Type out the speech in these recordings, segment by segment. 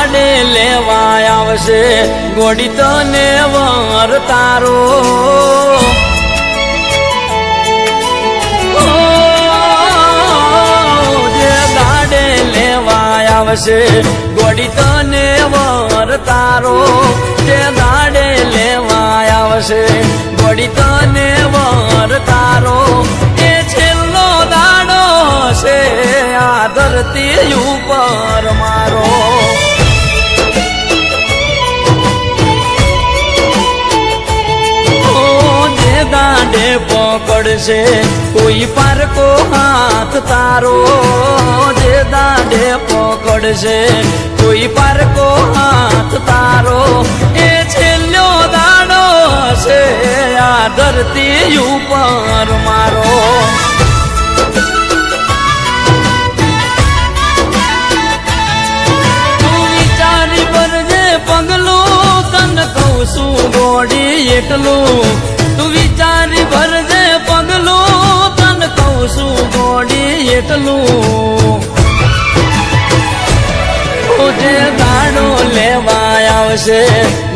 દાડે લેવા આવશે ગોડી તને વર તારો જે દાડે લેવા આવશે ગોડી તને વર તારો જે દાડે લેવા આવશે ગોડી તને વર તારો એ છેલ્લો દાડો છે આ ધરતી ઉપર મારો જે દાડે પકડશે કોઈ પારકો હાથ તારો જે દાડે પકડશે કોઈ પારકો હાથ તારો એ છેલ્લો દાડો છે આ ધરતી ઉપર મારો પગલું તન કહું છું ગોડી એટલું તું વિચારી ભરજે પગલું તન કહું છું ગોડી એટલું જે દાડો લેવા આવશે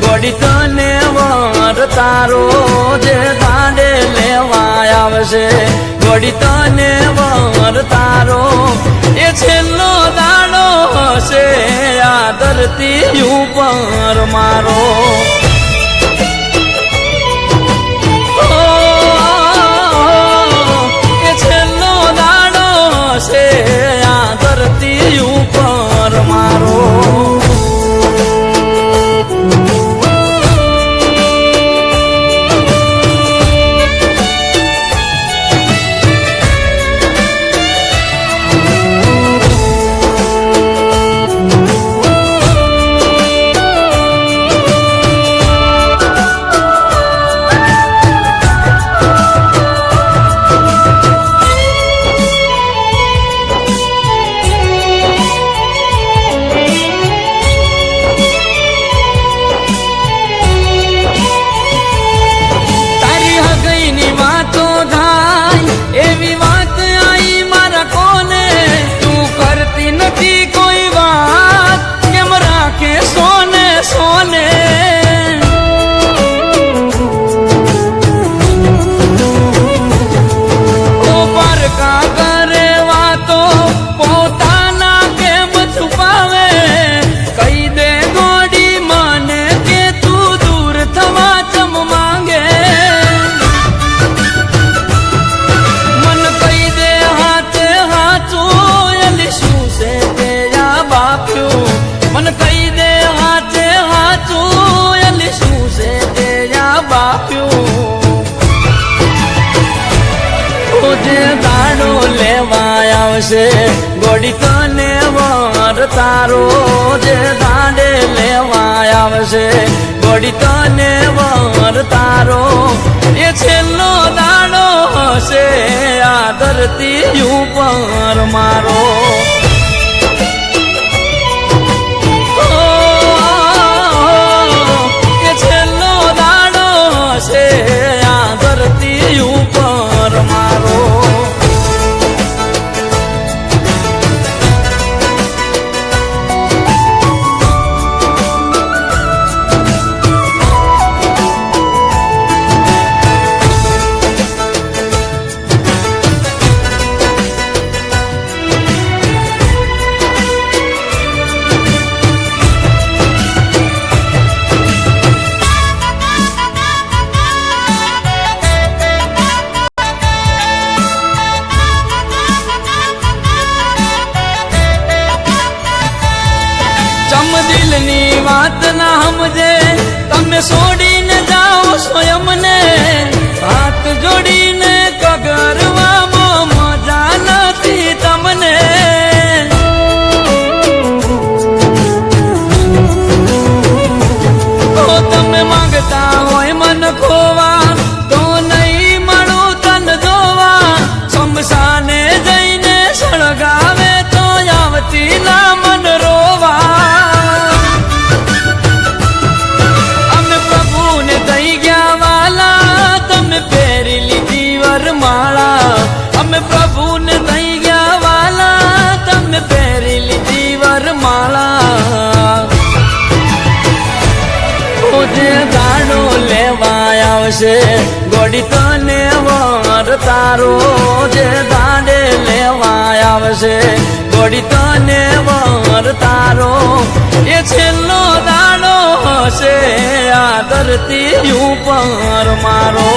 ગોડી તને વર તારો જે દાડે લેવા આવશે ગોડી તને વર તારો એ છેલ્લો દાડો હશે આ ધરતી ઉપર મારો એ છેલ્લો દાડો હશે આ ધરતી ઉપર મારો ગોડી તને વર તારો જે દાડે લેવા આવશે ગોડી તને વર તારો એ છેલ્લો દાડો હશે આ ધરતી ઉપર મારો એ છેલ્લો દાડો હશે આ ધરતી ઉપર મારો દિલની વાત ના સમજે તમે છોડીને જાઓ સ્વયંને હાથ જોડીને કગરવામાં મજા નથી તમને તો તમે માંગતા હોય મન ખોવા તો નહીં મળું તન જોવા શમશાને જઈને સળગાવે તો આવતી ના મન રોવા આવશે ગોડી તને વર તારો જે દાડે લેવા આવશે ગોડી તને વર તારો એ છેલ્લો દાડો હશે આ ધરતી ઉપર મારો